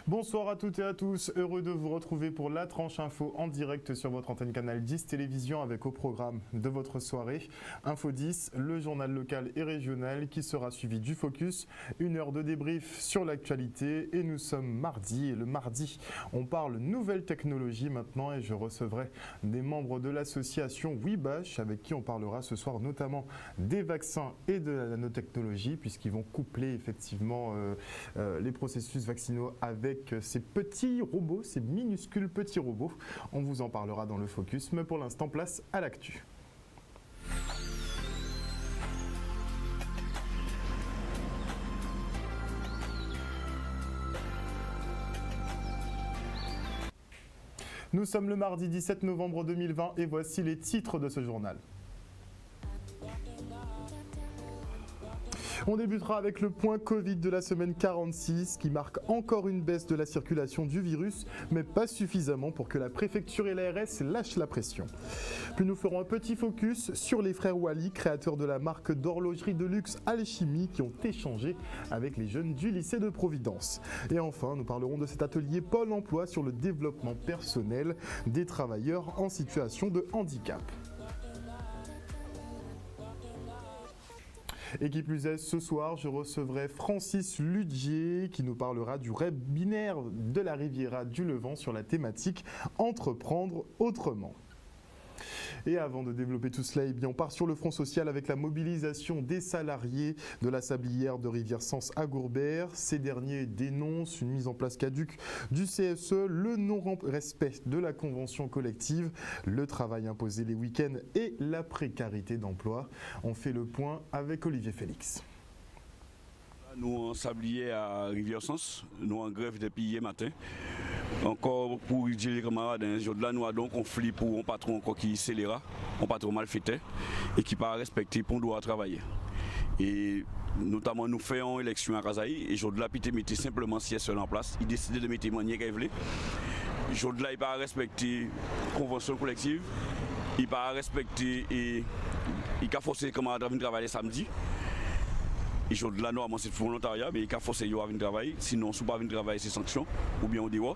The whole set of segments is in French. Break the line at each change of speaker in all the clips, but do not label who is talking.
Bonsoir à toutes et à tous, heureux de vous retrouver pour la tranche info en direct sur votre antenne Canal 10 Télévision avec au programme de votre soirée Info 10, le journal local et régional qui sera suivi du focus, une heure de débrief sur l'actualité et nous sommes mardi et le mardi on parle nouvelles technologies maintenant et je recevrai des membres de l'association WeBash avec qui on parlera ce soir notamment des vaccins et de la nanotechnologie puisqu'ils vont coupler effectivement les processus vaccinaux avec ces petits robots, ces minuscules petits robots. On vous en parlera dans le focus, mais pour l'instant, place à l'actu. Nous sommes le mardi 17 novembre 2020 et voici les titres de ce journal. On débutera avec le point Covid de la semaine 46 qui marque encore une baisse de la circulation du virus, mais pas suffisamment pour que la préfecture et l'ARS lâchent la pression. Puis nous ferons un petit focus sur les frères Wally, créateurs de la marque d'horlogerie de luxe Alchimie, qui ont échangé avec les jeunes du lycée de Providence. Et enfin, nous parlerons de cet atelier Pôle emploi sur le développement personnel des travailleurs en situation de handicap. Et qui plus est, ce soir, je recevrai Francis Ludier qui nous parlera du webinaire de la Riviera du Levant sur la thématique « Entreprendre autrement ». Et avant de développer tout cela, on part sur le front social avec la mobilisation des salariés de la sablière de Rivière-Sens à Gourbert. Ces derniers dénoncent une mise en place caduque du CSE, le non-respect de la convention collective, le travail imposé les week-ends et la précarité d'emploi. On fait le point avec Olivier Félix.
Nous en sablier à Rivière-Sens, nous en grève depuis hier matin. Encore pour dire les camarades, un jour de là, nous avons un conflit pour un patron encore qui scéléra, un patron malfaiteur et qui pas respecté pour nous travailler. Et notamment nous faisons élection à Kazaï et jour de là, il mettait simplement CSE en place. Il décidait de mettre manier qu'il voulait. Jour de là, il pas respecté la convention collective, il pas respecté et il a forcé les camarades à venir travailler samedi. Et je là, normalement, c'est volontariat, mais il a forcé à venir travailler. Sinon, si on ne pas venir travailler, c'est sanction, ou bien on dehors.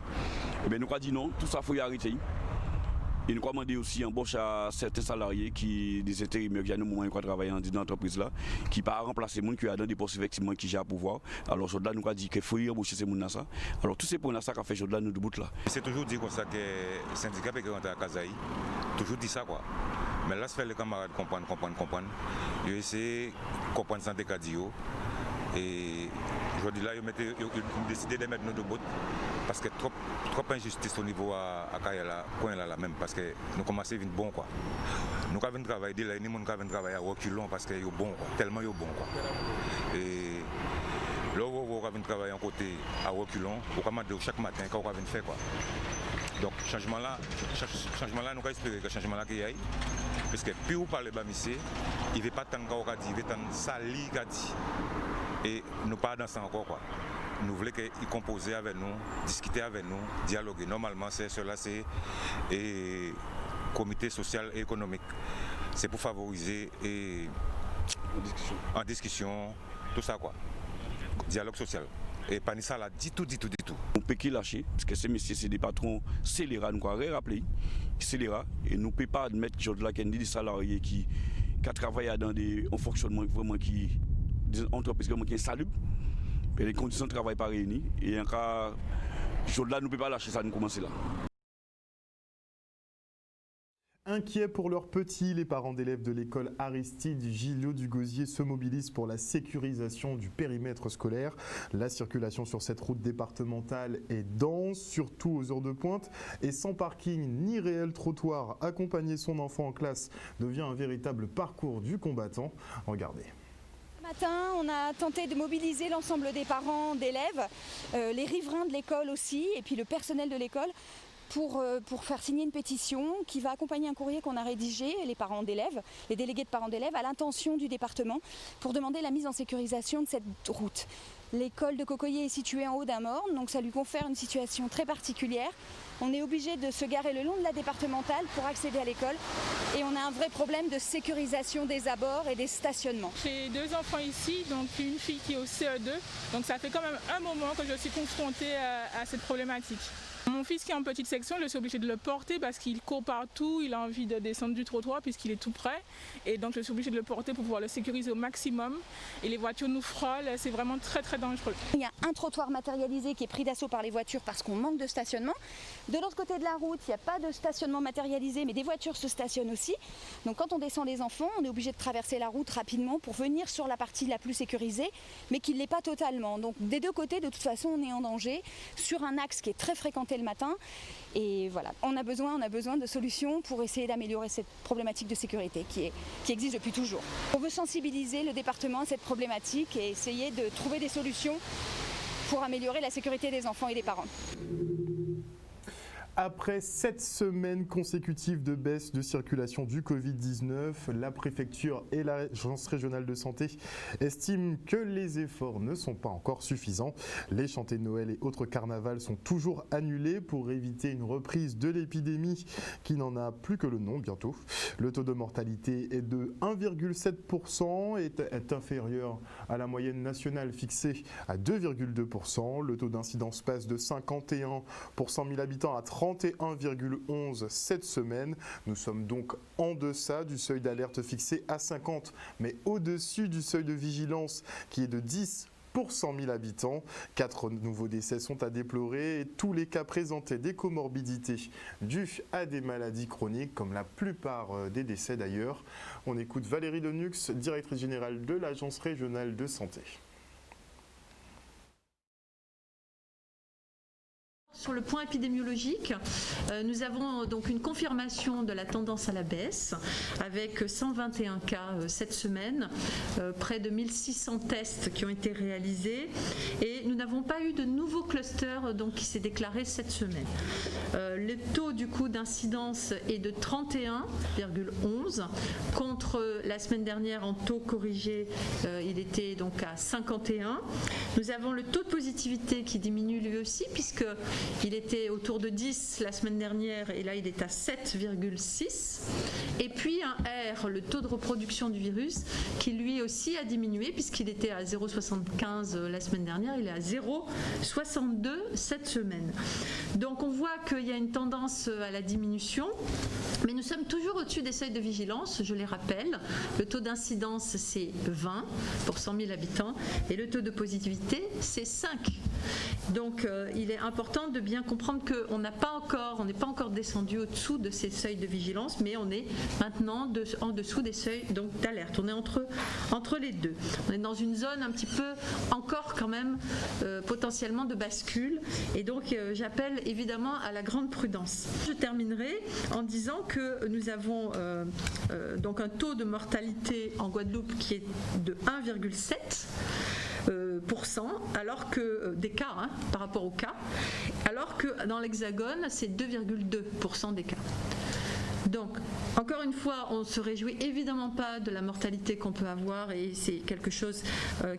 Et bien, nous avons dit non, tout ça, il faut y arrêter. Et nous avons demandé aussi embauche à certains salariés, des intérimaires qui ont nous travailler dans l'entreprise là, qui ne peuvent pas remplacer les gens qui ont dans des postes effectivement qui gèrent le pouvoir. Alors, là, nous avons dit qu'il faut y embaucher ces gens-là. Alors, tous ces points-là, ça fait là, nous debout là.
C'est toujours dit comme ça que le syndicat peut rentrer à Kazaï. Toujours dit ça, quoi. Mais là, ça fait les camarades comprendre. Ils essaient de comprendre ce que dit. Et aujourd'hui, là, ils ont décidé de mettre nous debout parce que trop injustice au niveau à Kayala, point là même, parce que nous commençons à venir bon, quoi. Nous avons travaillé dès là, nous avons travaillé à reculons parce qu'ils sont bons, quoi. Tellement ils sont bons, quoi. Et là, nous avons travaillé en côté à reculons, chaque matin, quand on va faire, quoi. Donc, changement là, nous avons espéré que le changement là qu'il y ait. Parce que plus vous parlez de Bamissé, il ne veut pas tant qu'on dit, il veut tant sali qu'on dit. Et nous pas dans ça encore, quoi. Nous voulons qu'ils composent avec nous, discuter avec nous, dialoguer. Normalement, cela c'est le comité social et économique. C'est pour favoriser et en discussion, tout ça, quoi. Dialogue social. Et pas ça là, du tout.
On peut qui lâcher, parce que ces messieurs, c'est des patrons scélérats, nous avons rappelé, scélérats, et nous ne pouvons pas admettre qu'il y a des salariés qui travaillent dans un fonctionnement vraiment qui des entreprises qui sont salubres, et les conditions de travail pas réunies, et en cas, là, nous ne pouvons pas lâcher ça, nous commencer là.
Inquiets pour leurs petits, les parents d'élèves de l'école Aristide Gillot du Gosier se mobilisent pour la sécurisation du périmètre scolaire. La circulation sur cette route départementale est dense, surtout aux heures de pointe, et sans parking ni réel trottoir, accompagner son enfant en classe devient un véritable parcours du combattant. Regardez.
Ce matin, on a tenté de mobiliser l'ensemble des parents d'élèves, les riverains de l'école aussi, et puis le personnel de l'école, pour faire signer une pétition qui va accompagner un courrier qu'on a rédigé, les parents d'élèves, les délégués de parents d'élèves, à l'intention du département, pour demander la mise en sécurisation de cette route. L'école de Cocoyer est située en haut d'un morne, donc ça lui confère une situation très particulière. on est obligé de se garer le long de la départementale pour accéder à l'école et on a un vrai problème de sécurisation des abords et des stationnements.
J'ai 2 enfants ici, donc une fille qui est au CE2, donc ça fait quand même un moment que je suis confrontée à cette problématique. Mon fils qui est en petite section, je suis obligée de le porter parce qu'il court partout, il a envie de descendre du trottoir puisqu'il est tout près. Et donc je suis obligée de le porter pour pouvoir le sécuriser au maximum. Et les voitures nous frôlent, c'est vraiment très très dangereux.
Il y a un trottoir matérialisé qui est pris d'assaut par les voitures parce qu'on manque de stationnement. De l'autre côté de la route, il n'y a pas de stationnement matérialisé, mais des voitures se stationnent aussi. Donc quand on descend les enfants, on est obligé de traverser la route rapidement pour venir sur la partie la plus sécurisée, mais qui ne l'est pas totalement. Donc des deux côtés, de toute façon, on est en danger sur un axe qui est très fréquenté le matin. Et voilà, on a besoin de solutions pour essayer d'améliorer cette problématique de sécurité qui existe depuis toujours. On veut sensibiliser le département à cette problématique et essayer de trouver des solutions pour améliorer la sécurité des enfants et des parents.
Après 7 semaines consécutives de baisse de circulation du Covid-19, la préfecture et l'agence régionale de santé estiment que les efforts ne sont pas encore suffisants. Les chantées de Noël et autres carnavals sont toujours annulés pour éviter une reprise de l'épidémie qui n'en a plus que le nom bientôt. Le taux de mortalité est de 1,7% et est inférieur à la moyenne nationale fixée à 2,2%. Le taux d'incidence passe de 51 pour 100 000 habitants à 31,11 cette semaine. Nous sommes donc en deçà du seuil d'alerte fixé à 50, mais au-dessus du seuil de vigilance qui est de 10 pour 100 000 habitants. 4 nouveaux décès sont à déplorer et tous les cas présentaient des comorbidités dues à des maladies chroniques, comme la plupart des décès d'ailleurs. On écoute Valérie Denux, directrice générale de l'Agence régionale de santé.
Sur le point épidémiologique, nous avons donc une confirmation de la tendance à la baisse avec 121 cas cette semaine, près de 1600 tests qui ont été réalisés et nous n'avons pas eu de nouveau cluster donc, qui s'est déclaré cette semaine. Le taux du coup d'incidence est de 31,11 contre la semaine dernière en taux corrigé, il était donc à 51. Nous avons le taux de positivité qui diminue lui aussi puisque il était autour de 10 la semaine dernière et là il est à 7,6. Et puis un R, le taux de reproduction du virus, qui lui aussi a diminué puisqu'il était à 0,75 la semaine dernière, il est à 0,62 cette semaine. Donc on voit qu'il y a une tendance à la diminution, mais nous sommes toujours au-dessus des seuils de vigilance, je les rappelle. Le taux d'incidence c'est 20 pour 100 000 habitants et le taux de positivité c'est 5. Donc il est important de bien comprendre qu'on n'est pas encore descendu au-dessous de ces seuils de vigilance, mais on est maintenant en dessous des seuils d'alerte. On est entre les deux. On est dans une zone un petit peu encore quand même potentiellement de bascule. Et donc j'appelle évidemment à la grande prudence. Je terminerai en disant que nous avons donc un taux de mortalité en Guadeloupe qui est de 1,7%, alors que des cas par rapport aux cas, alors que dans l'Hexagone c'est 2,2% des cas. Donc, encore une fois, on ne se réjouit évidemment pas de la mortalité qu'on peut avoir et c'est quelque chose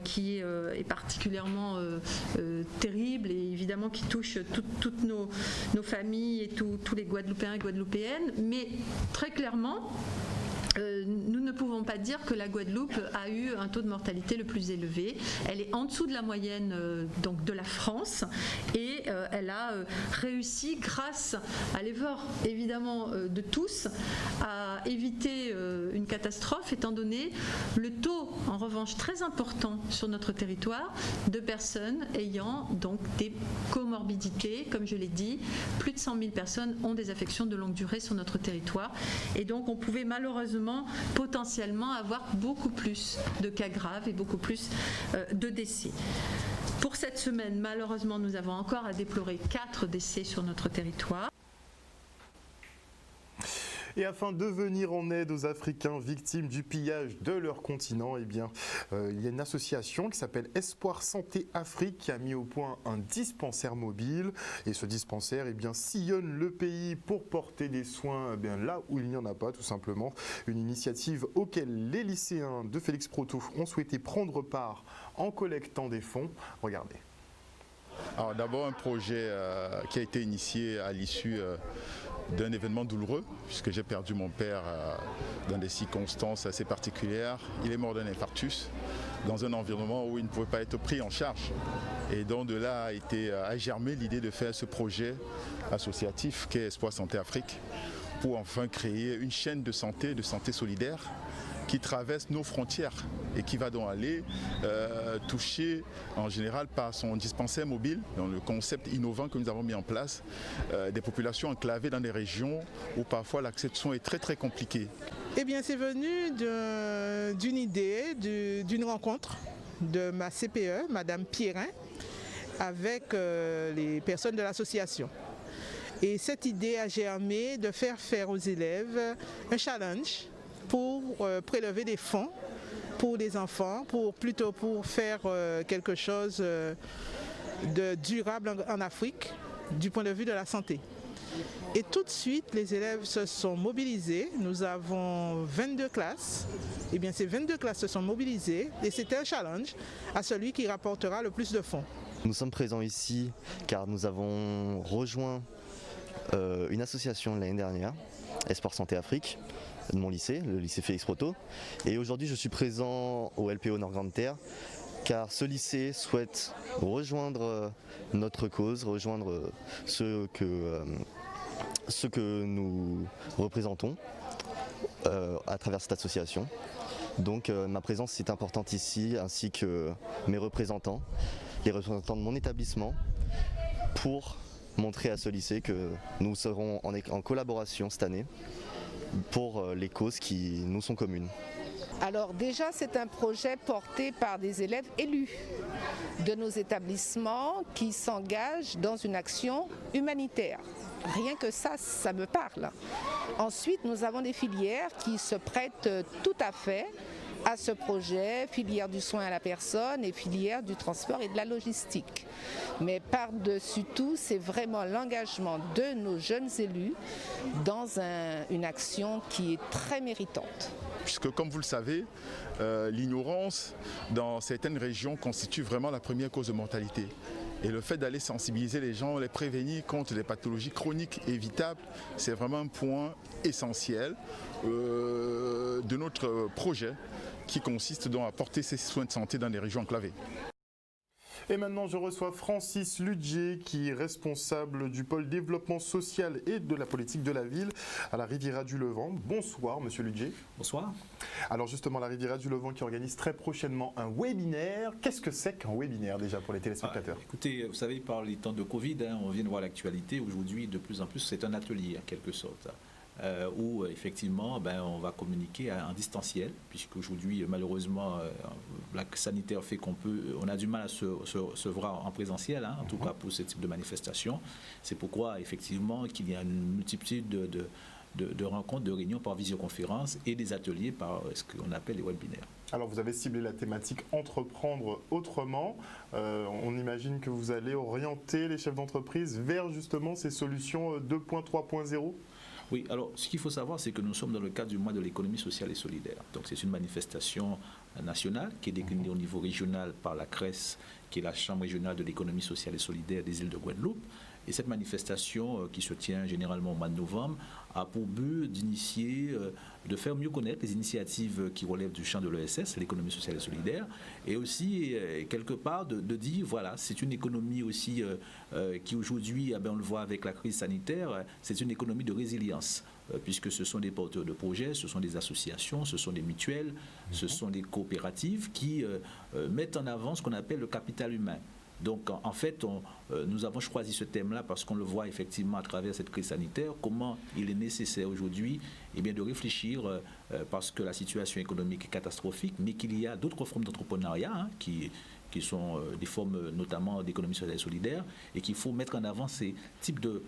qui est particulièrement terrible et évidemment qui touche toutes nos familles et tous les Guadeloupéens et Guadeloupéennes, mais très clairement, nous ne pouvons pas dire que la Guadeloupe a eu un taux de mortalité le plus élevé. Elle est en dessous de la moyenne donc de la France et elle a réussi grâce à l'effort évidemment de tous à éviter une catastrophe étant donné le taux en revanche très important sur notre territoire de personnes ayant donc des comorbidités. Comme je l'ai dit, plus de 100 000 personnes ont des affections de longue durée sur notre territoire et donc on pouvait malheureusement potentiellement avoir beaucoup plus de cas graves et beaucoup plus de décès. Pour cette semaine, malheureusement, nous avons encore à déplorer 4 décès sur notre territoire.
Et afin de venir en aide aux Africains victimes du pillage de leur continent, il y a une association qui s'appelle Espoir Santé Afrique qui a mis au point un dispensaire mobile. Et ce dispensaire sillonne le pays pour porter des soins là où il n'y en a pas, tout simplement. Une initiative auquel les lycéens de Félix Proto ont souhaité prendre part en collectant des fonds. Regardez.
Alors d'abord un projet qui a été initié à l'issue d'un événement douloureux, puisque j'ai perdu mon père dans des circonstances assez particulières. Il est mort d'un infarctus dans un environnement où il ne pouvait pas être pris en charge. Et donc de là a germé l'idée de faire ce projet associatif qu'est Espoir Santé Afrique, pour enfin créer une chaîne de santé solidaire qui traverse nos frontières et qui va donc aller toucher en général par son dispensaire mobile, dans le concept innovant que nous avons mis en place, des populations enclavées dans des régions où parfois l'accès de soins est très très compliqué.
Eh bien c'est venu d'une idée, d'une rencontre de ma CPE, Madame Pierrin, avec les personnes de l'association. Et cette idée a germé de faire aux élèves un challenge pour prélever des fonds pour les enfants, pour faire quelque chose de durable en Afrique du point de vue de la santé. Et tout de suite, les élèves se sont mobilisés. Nous avons 22 classes. Et bien ces 22 classes se sont mobilisées et c'était un challenge à celui qui rapportera le plus de fonds.
Nous sommes présents ici car nous avons rejoint une association l'année dernière, Espoir Santé Afrique, de mon lycée, le lycée Félix Proto. Et aujourd'hui je suis présent au LPO Nord-Grande-Terre car ce lycée souhaite rejoindre notre cause, rejoindre ce que nous représentons à travers cette association. Donc ma présence est importante ici, ainsi que mes représentants, les représentants de mon établissement, pour montrer à ce lycée que nous serons en collaboration cette année pour les causes qui nous sont communes.
Alors déjà, c'est un projet porté par des élèves élus de nos établissements qui s'engagent dans une action humanitaire. Rien que ça, ça me parle. Ensuite, nous avons des filières qui se prêtent tout à fait à ce projet, filière du soin à la personne et filière du transport et de la logistique. Mais par-dessus tout, c'est vraiment l'engagement de nos jeunes élus dans une action qui est très méritante.
Puisque comme vous le savez, l'ignorance dans certaines régions constitue vraiment la première cause de mortalité. Et le fait d'aller sensibiliser les gens, les prévenir contre les pathologies chroniques évitables, c'est vraiment un point essentiel de notre projet qui consiste donc à porter ces soins de santé dans les régions enclavées.
Et maintenant, je reçois Francis Ludger, qui est responsable du pôle développement social et de la politique de la ville à la Riviera du Levant. Bonsoir, monsieur Ludger.
Bonsoir.
Alors justement, la Riviera du Levant qui organise très prochainement un webinaire. Qu'est-ce que c'est qu'un webinaire déjà pour les téléspectateurs?
Écoutez, vous savez, par les temps de Covid, on vient de voir l'actualité. Aujourd'hui, de plus en plus, c'est un atelier en quelque sorte. Où effectivement on va communiquer en distanciel, puisqu'aujourd'hui malheureusement la sanitaire fait on a du mal à se voir en présentiel, en tout cas pour ce type de manifestation. C'est pourquoi effectivement qu'il y a une multitude de rencontres, de réunions par visioconférence et des ateliers par ce qu'on appelle les webinaires.
Alors vous avez ciblé la thématique entreprendre autrement. On imagine que vous allez orienter les chefs d'entreprise vers justement ces solutions 2.3.0.
Oui, alors ce qu'il faut savoir, c'est que nous sommes dans le cadre du mois de l'économie sociale et solidaire. Donc c'est une manifestation nationale qui est déclinée au niveau régional par la CRES, qui est la Chambre régionale de l'économie sociale et solidaire des îles de Guadeloupe. Et cette manifestation qui se tient généralement au mois de novembre a pour but d'initier, de faire mieux connaître les initiatives qui relèvent du champ de l'ESS, l'économie sociale et solidaire, et aussi quelque part de dire, voilà, c'est une économie aussi qui aujourd'hui, on le voit avec la crise sanitaire, c'est une économie de résilience, puisque ce sont des porteurs de projets, ce sont des associations, ce sont des mutuelles, ce sont des coopératives qui mettent en avant ce qu'on appelle le capital humain. Donc en fait, nous avons choisi ce thème-là parce qu'on le voit effectivement à travers cette crise sanitaire, comment il est nécessaire aujourd'hui de réfléchir parce que la situation économique est catastrophique, mais qu'il y a d'autres formes d'entrepreneuriat qui sont des formes notamment d'économie sociale et solidaire, et qu'il faut mettre en avant ces types de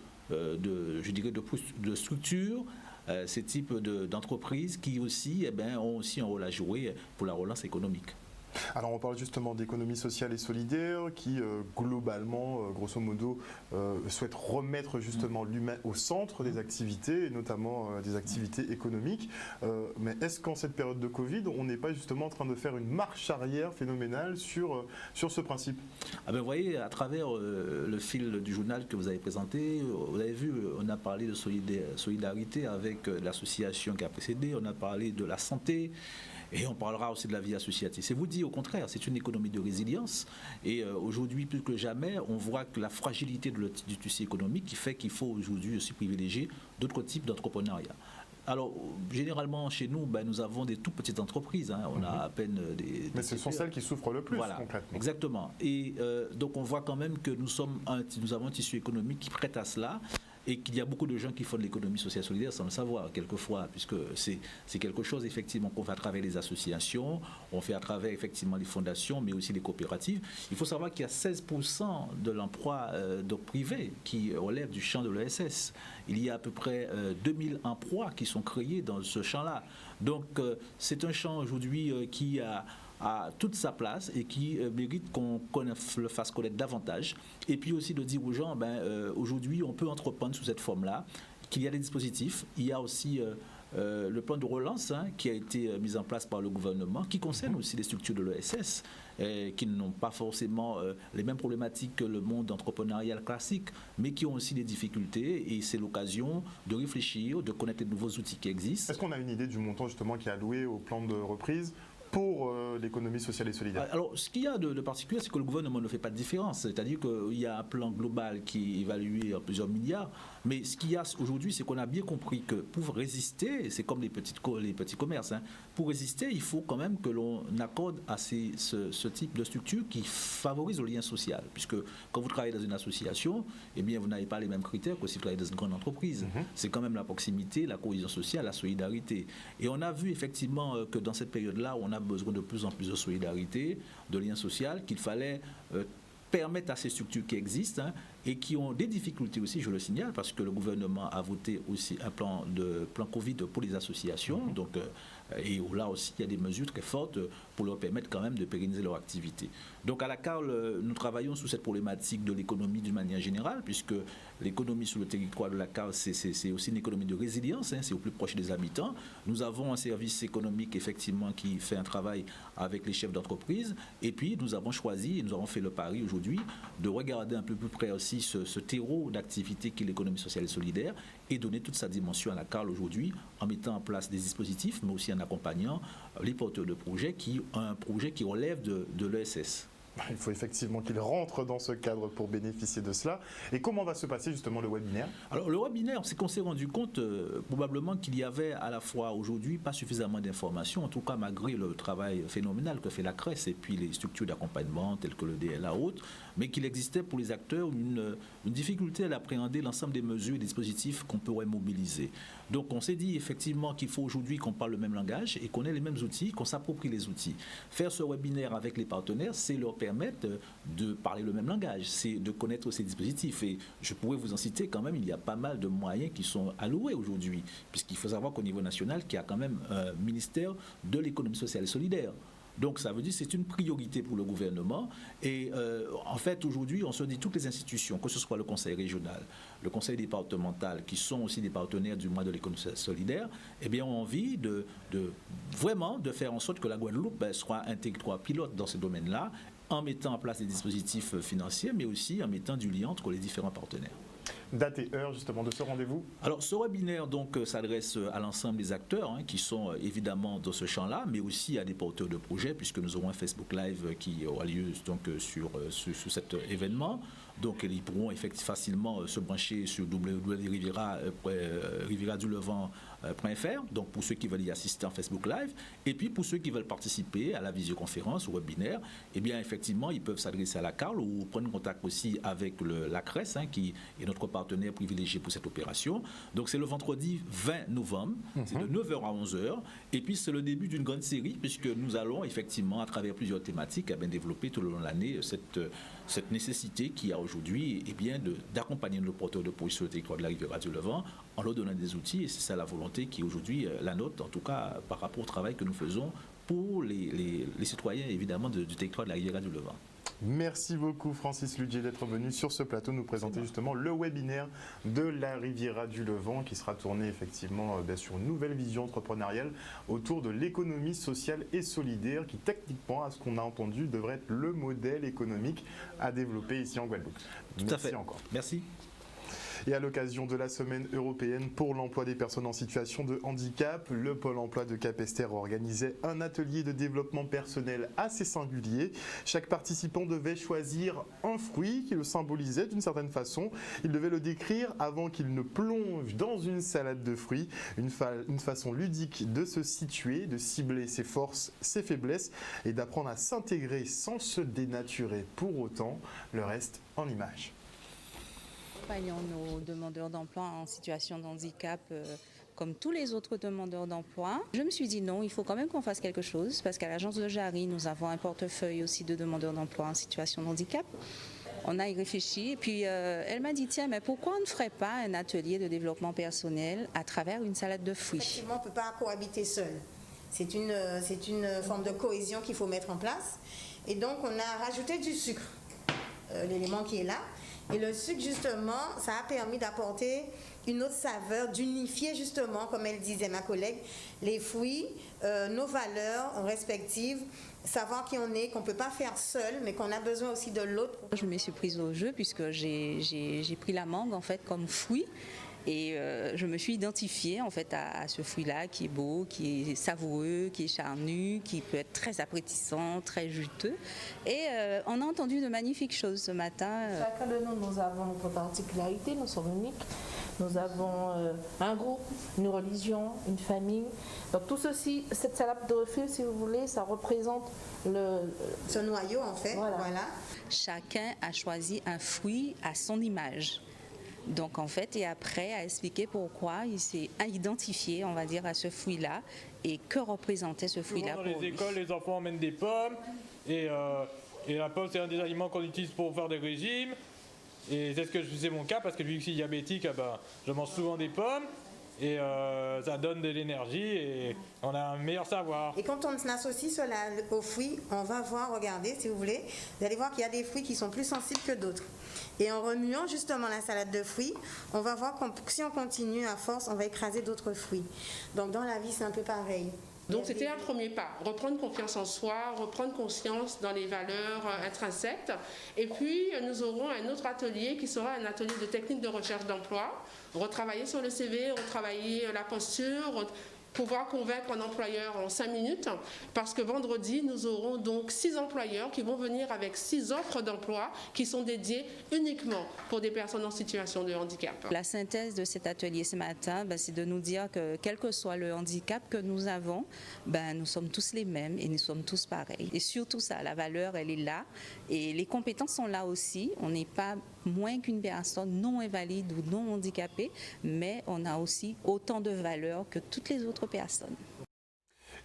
structures, ces types d'entreprises qui aussi ont aussi un rôle à jouer pour la relance économique.
Alors on parle justement d'économie sociale et solidaire qui globalement, grosso modo, souhaite remettre justement l'humain au centre des activités et notamment des activités économiques. Mais est-ce qu'en cette période de Covid, on n'est pas justement en train de faire une marche arrière phénoménale sur ce principe?
Vous voyez, à travers le fil du journal que vous avez présenté, vous avez vu, on a parlé de solidarité avec l'association qui a précédé, on a parlé de la santé. Et on parlera aussi de la vie associative. C'est vous dire au contraire, c'est une économie de résilience. Et aujourd'hui, plus que jamais, on voit que la fragilité du tissu économique qui fait qu'il faut aujourd'hui aussi privilégier d'autres types d'entrepreneuriat. Alors, généralement, chez nous, nous avons des tout petites entreprises. On a à peine des...
Mais ce sont celles qui souffrent le plus, concrètement.
Exactement. Et donc, on voit quand même que nous avons un tissu économique qui prête à cela. Et qu'il y a beaucoup de gens qui font de l'économie sociale solidaire sans le savoir, quelquefois, puisque c'est quelque chose, effectivement, qu'on fait à travers les associations, on fait à travers, effectivement, les fondations, mais aussi les coopératives. Il faut savoir qu'il y a 16% de l'emploi privé qui relève du champ de l'ESS. Il y a à peu près 2000 emplois qui sont créés dans ce champ-là. Donc, c'est un champ aujourd'hui qui a toute sa place et qui mérite qu'on le fasse connaître davantage. Et puis aussi de dire aux gens, aujourd'hui, on peut entreprendre sous cette forme-là, qu'il y a des dispositifs. Il y a aussi le plan de relance qui a été mis en place par le gouvernement, qui concerne aussi les structures de l'ESS, qui n'ont pas forcément les mêmes problématiques que le monde entrepreneurial classique, mais qui ont aussi des difficultés. Et c'est l'occasion de réfléchir, de connaître les nouveaux outils qui existent.
Est-ce qu'on a une idée du montant justement qui est alloué au plan de reprise pour l'économie sociale et solidaire?
Alors, ce qu'il y a de particulier, c'est que le gouvernement ne fait pas de différence. C'est-à-dire qu'il y a un plan global qui est évalué à plusieurs milliards. Mais ce qu'il y a aujourd'hui, c'est qu'on a bien compris que pour résister, c'est comme les petits commerces, pour résister, il faut quand même que l'on accorde à ce type de structure qui favorise le lien social. Puisque quand vous travaillez dans une association, eh bien, vous n'avez pas les mêmes critères que si vous travaillez dans une grande entreprise. C'est quand même la proximité, la cohésion sociale, la solidarité. Et on a vu effectivement que dans cette période-là, on a besoin de plus en plus de solidarité, de lien social, qu'il fallait permettre à ces structures qui existent et qui ont des difficultés aussi, je le signale, parce que le gouvernement a voté aussi un plan Covid pour les associations. Donc, et là aussi, il y a des mesures très fortes pour leur permettre quand même de pérenniser leur activité. Donc à la CARL, nous travaillons sous cette problématique de l'économie d'une manière générale, puisque l'économie sur le territoire de la CARL, c'est aussi une économie de résilience, c'est au plus proche des habitants. Nous avons un service économique, effectivement, qui fait un travail avec les chefs d'entreprise. Et puis, nous avons choisi, et nous avons fait le pari aujourd'hui, de regarder un peu plus près aussi ce terreau d'activité qu'est l'économie sociale et solidaire et donner toute sa dimension à la CARL aujourd'hui en mettant en place des dispositifs, mais aussi en accompagnant les porteurs de projets qui ont un projet qui relève de l'ESS.
Il faut effectivement qu'ils rentrent dans ce cadre pour bénéficier de cela. Et comment va se passer justement le webinaire?
Alors le webinaire, c'est qu'on s'est rendu compte probablement qu'il y avait à la fois aujourd'hui pas suffisamment d'informations, en tout cas malgré le travail phénoménal que fait la CRES et puis les structures d'accompagnement telles que le DLA autres, mais qu'il existait pour les acteurs une difficulté à appréhender l'ensemble des mesures et des dispositifs qu'on pourrait mobiliser. Donc on s'est dit effectivement qu'il faut aujourd'hui qu'on parle le même langage et qu'on ait les mêmes outils, qu'on s'approprie les outils. Faire ce webinaire avec les partenaires, c'est leur permettre de parler le même langage, c'est de connaître ces dispositifs. Et je pourrais vous en citer quand même, il y a pas mal de moyens qui sont alloués aujourd'hui, puisqu'il faut savoir qu'au niveau national, qu'il y a quand même un ministère de l'économie sociale et solidaire. Donc ça veut dire que c'est une priorité pour le gouvernement et en fait aujourd'hui on se dit toutes les institutions, que ce soit le conseil régional, le conseil départemental qui sont aussi des partenaires du mois de l'économie solidaire, eh bien ont envie vraiment de faire en sorte que la Guadeloupe soit un territoire pilote dans ce domaine-là en mettant en place des dispositifs financiers mais aussi en mettant du lien entre les différents partenaires.
Date et heure justement de ce rendez-vous? Alors
ce webinaire donc s'adresse à l'ensemble des acteurs qui sont évidemment dans ce champ-là, mais aussi à des porteurs de projets puisque nous aurons un Facebook Live qui aura lieu donc sur cet événement. Donc ils pourront effectivement facilement se brancher sur www.riviradulevant.fr, donc pour ceux qui veulent y assister en Facebook Live, et puis pour ceux qui veulent participer à la visioconférence, au webinaire, eh bien effectivement ils peuvent s'adresser à la CARL ou prendre contact aussi avec la CRES qui est notre partenaire privilégié pour cette opération. Donc c'est le vendredi 20 novembre, c'est de 9h à 11h, et puis c'est le début d'une grande série puisque nous allons effectivement à travers plusieurs thématiques développer tout au long de l'année cette nécessité qu'il y a aujourd'hui d'accompagner nos porteurs de projets sur le territoire de la Riviera du Levant en leur donnant des outils et c'est ça la volonté qui est aujourd'hui la nôtre, en tout cas par rapport au travail que nous faisons pour les citoyens évidemment du territoire de la Riviera du Levant.
Merci beaucoup Francis Ludger d'être venu sur ce plateau nous présenter justement le webinaire de la Riviera du Levant qui sera tourné effectivement sur une nouvelle vision entrepreneuriale autour de l'économie sociale et solidaire qui techniquement, à ce qu'on a entendu, devrait être le modèle économique à développer ici en Guadeloupe.
Tout à fait.
Encore.
Merci.
Et à l'occasion de la semaine européenne pour l'emploi des personnes en situation de handicap, le Pôle emploi de Capesterre organisait un atelier de développement personnel assez singulier. Chaque participant devait choisir un fruit qui le symbolisait d'une certaine façon. Il devait le décrire avant qu'il ne plonge dans une salade de fruits. Une façon ludique de se situer, de cibler ses forces, ses faiblesses et d'apprendre à s'intégrer sans se dénaturer pour autant. Le reste en images.
Accompagnons nos demandeurs d'emploi en situation de handicap comme tous les autres demandeurs d'emploi. Je me suis dit non, il faut quand même qu'on fasse quelque chose parce qu'à l'agence de Jarry, nous avons un portefeuille aussi de demandeurs d'emploi en situation de handicap. On a y réfléchi et puis elle m'a dit tiens, mais pourquoi on ne ferait pas un atelier de développement personnel à travers une salade de fruits?
Effectivement, on ne peut pas cohabiter seul. C'est une forme de cohésion qu'il faut mettre en place. Et donc, on a rajouté du sucre, l'élément qui est là. Et le sucre, justement, ça a permis d'apporter une autre saveur, d'unifier justement, comme elle disait ma collègue, les fruits, nos valeurs respectives, savoir qui on est, qu'on ne peut pas faire seul, mais qu'on a besoin aussi de l'autre.
Je me suis prise au jeu puisque j'ai pris la mangue en fait comme fruit. Et je me suis identifiée en fait à ce fruit-là qui est beau, qui est savoureux, qui est charnu, qui peut être très appétissant, très juteux. Et on a entendu de magnifiques choses ce matin.
Chacun de nous avons notre particularité, nous sommes uniques. Nous avons un groupe, une religion, une famille. Donc tout ceci, cette salade de fruits, si vous voulez, ça représente
ce noyau en fait. Voilà.
Chacun a choisi un fruit à son image. Donc en fait, et après, à expliquer pourquoi il s'est identifié, on va dire, à ce fruit-là et que représentait ce fruit-là pour lui.
Dans les écoles, les enfants emmènent des pommes et la pomme, c'est un des aliments qu'on utilise pour faire des régimes. Et c'est mon cas parce que vu que je suis diabétique, je mange souvent des pommes. Et ça donne de l'énergie et on a un meilleur savoir.
Et quand on associe cela aux fruits, on va voir, regardez si vous voulez, vous allez voir qu'il y a des fruits qui sont plus sensibles que d'autres. Et en remuant justement la salade de fruits, on va voir que si on continue à force, on va écraser d'autres fruits. Donc dans la vie, c'est un peu pareil.
Donc c'était un premier pas, reprendre confiance en soi, reprendre conscience dans les valeurs intrinsèques. Et puis nous aurons un autre atelier qui sera un atelier de technique de recherche d'emploi, retravailler sur le CV, retravailler la posture, pouvoir convaincre un employeur en 5 minutes, parce que vendredi, nous aurons donc 6 employeurs qui vont venir avec 6 offres d'emploi qui sont dédiées uniquement pour des personnes en situation de handicap.
La synthèse de cet atelier ce matin, c'est de nous dire que quel que soit le handicap que nous avons, nous sommes tous les mêmes et nous sommes tous pareils. Et surtout ça, la valeur, elle est là et les compétences sont là aussi. On n'est pas moins qu'une personne non invalide ou non handicapée, mais on a aussi autant de valeur que toutes les autres personnes.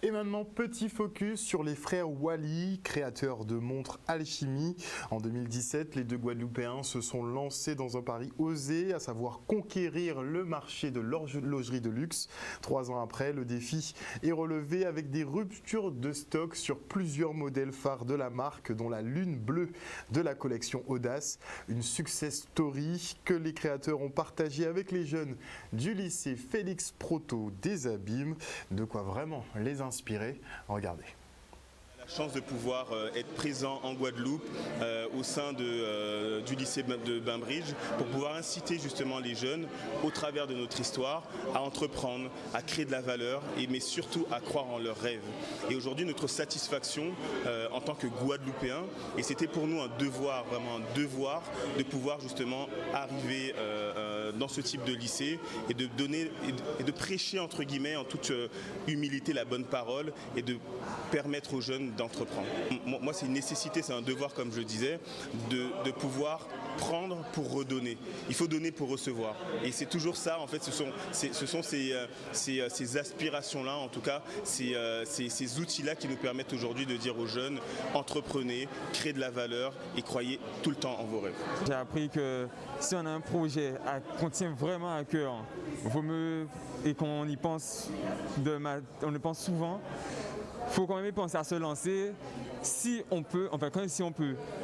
Et maintenant, petit focus sur les frères Wally, créateurs de montres Alchimie. En 2017, les deux Guadeloupéens se sont lancés dans un pari osé, à savoir conquérir le marché de l'horlogerie de luxe. 3 ans après, le défi est relevé avec des ruptures de stock sur plusieurs modèles phares de la marque, dont la lune bleue de la collection Audace. Une success story que les créateurs ont partagée avec les jeunes du lycée Félix Proto des Abîmes. De quoi vraiment les inspirer. Regardez.
La chance de pouvoir être présent en Guadeloupe au sein du lycée de Bainbridge pour pouvoir inciter justement les jeunes au travers de notre histoire à entreprendre, à créer de la valeur mais surtout à croire en leurs rêves. Et aujourd'hui notre satisfaction en tant que Guadeloupéens, et c'était pour nous un devoir, vraiment un devoir de pouvoir justement arriver dans ce type de lycée et de donner et de prêcher entre guillemets en toute humilité la bonne parole et de permettre aux jeunes d'entreprendre. Moi c'est une nécessité, c'est un devoir comme je disais, de pouvoir prendre pour redonner. Il faut donner pour recevoir. Et c'est toujours ça en fait, ce sont ces aspirations-là, en tout cas ces outils-là qui nous permettent aujourd'hui de dire aux jeunes, entreprenez, créez de la valeur et croyez tout le temps en vos rêves.
J'ai appris que si on a un projet qu'on tient vraiment à cœur, vaut mieux et qu'on y pense, on y pense souvent, faut quand même penser à se lancer si on peut,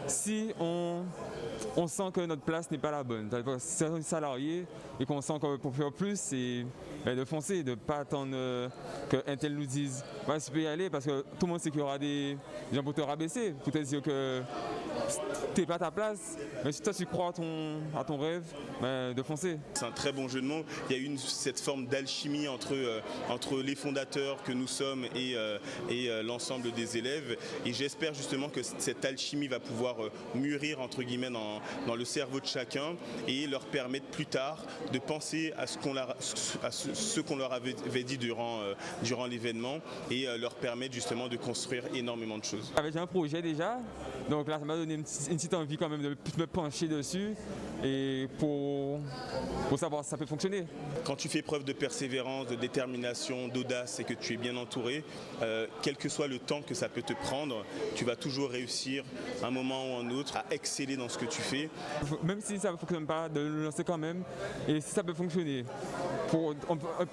si on sent que notre place n'est pas la bonne. Si on est salarié et qu'on sent que pour faire plus, c'est de foncer, de ne pas attendre qu'un tel nous dise ouais, tu peux y aller, parce que tout le monde sait qu'il y aura des gens pour te rabaisser, pour te dire que tu n'es pas à ta place. Mais si toi tu crois à ton rêve, de foncer.
C'est un très bon jeu de mots. Il y a eu cette forme d'alchimie entre les fondateurs que nous sommes et l'ensemble des élèves. Et j'espère justement que cette alchimie va pouvoir mûrir entre guillemets dans le cerveau de chacun et leur permettre plus tard de penser à ce qu'on leur avait dit durant l'événement et leur permettre justement de construire énormément de choses.
Avec un projet déjà, donc là ça m'a donné une petite envie quand même de me pencher dessus et pour savoir si ça peut fonctionner.
Quand tu fais preuve de persévérance, de détermination, d'audace et que tu es bien entouré, quel que soit le temps que ça peut te prendre, tu vas toujours réussir un moment ou un autre à exceller dans ce que tu fais.
Même si ça ne fonctionne pas, de le lancer quand même, et si ça peut fonctionner, pour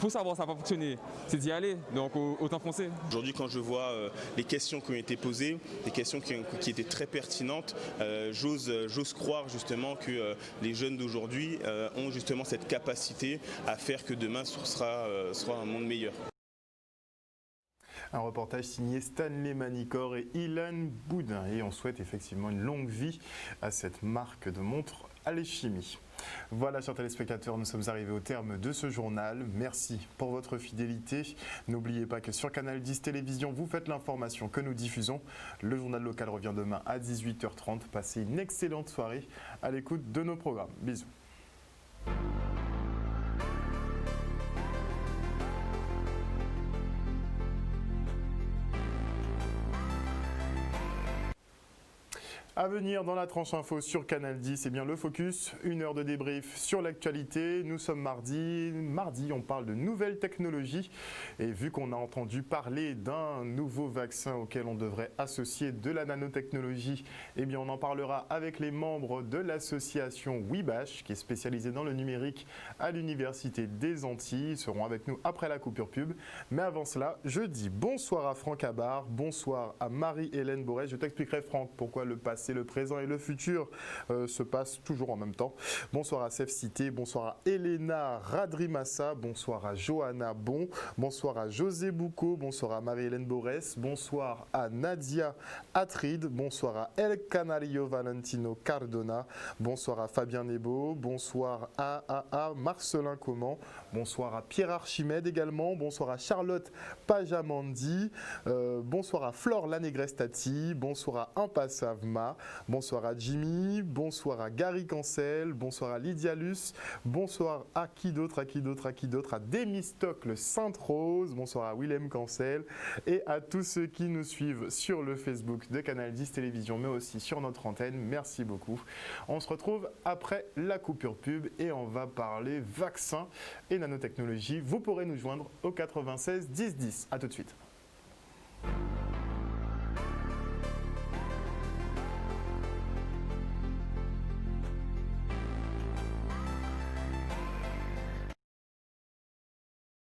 savoir si ça va fonctionner, c'est d'y aller, donc autant foncer.
Aujourd'hui, quand je vois les questions qui ont été posées, les questions qui étaient très pertinentes, j'ose croire justement que les jeunes d'aujourd'hui ont justement cette capacité à faire que demain sera un monde meilleur.
Un reportage signé Stanley Manicor et Ilan Boudin. Et on souhaite effectivement une longue vie à cette marque de montre Alchimie. Voilà, chers téléspectateurs, nous sommes arrivés au terme de ce journal. Merci pour votre fidélité. N'oubliez pas que sur Canal 10 Télévision, vous faites l'information que nous diffusons. Le journal local revient demain à 18h30. Passez une excellente soirée à l'écoute de nos programmes. Bisous. À venir dans la tranche info sur Canal 10, bien le focus, 1 heure de débrief sur l'actualité. Nous sommes mardi. Mardi, on parle de nouvelles technologies. Et vu qu'on a entendu parler d'un nouveau vaccin auquel on devrait associer de la nanotechnologie, bien on en parlera avec les membres de l'association WIBACH, qui est spécialisée dans le numérique à l'Université des Antilles. Ils seront avec nous après la coupure pub. Mais avant cela, je dis bonsoir à Franck Abar, bonsoir à Marie-Hélène Borès. Je t'expliquerai, Franck, pourquoi le passé, le présent et le futur se passent toujours en même temps. Bonsoir à Sef Cité, bonsoir à Elena Radrimassa, bonsoir à Johanna Bon, bonsoir à José Boucaud, bonsoir à Marie-Hélène Borès, bonsoir à Nadia Atrid, bonsoir à El Canario Valentino Cardona, bonsoir à Fabien Nebo, bonsoir à Marcelin Comment, bonsoir à Pierre Archimède également, bonsoir à Charlotte Pajamandi, bonsoir à Flore Lanegrestati, bonsoir à Impasavma, bonsoir à Jimmy, bonsoir à Gary Cancel, bonsoir à Lydia Luce, bonsoir à qui d'autre, à Démistocle Sainte-Rose, bonsoir à Willem Cancel et à tous ceux qui nous suivent sur le Facebook de Canal 10 Télévision, mais aussi sur notre antenne. Merci beaucoup. On se retrouve après la coupure pub et on va parler vaccins et nanotechnologie. Vous pourrez nous joindre au 96 10 10. A tout de suite.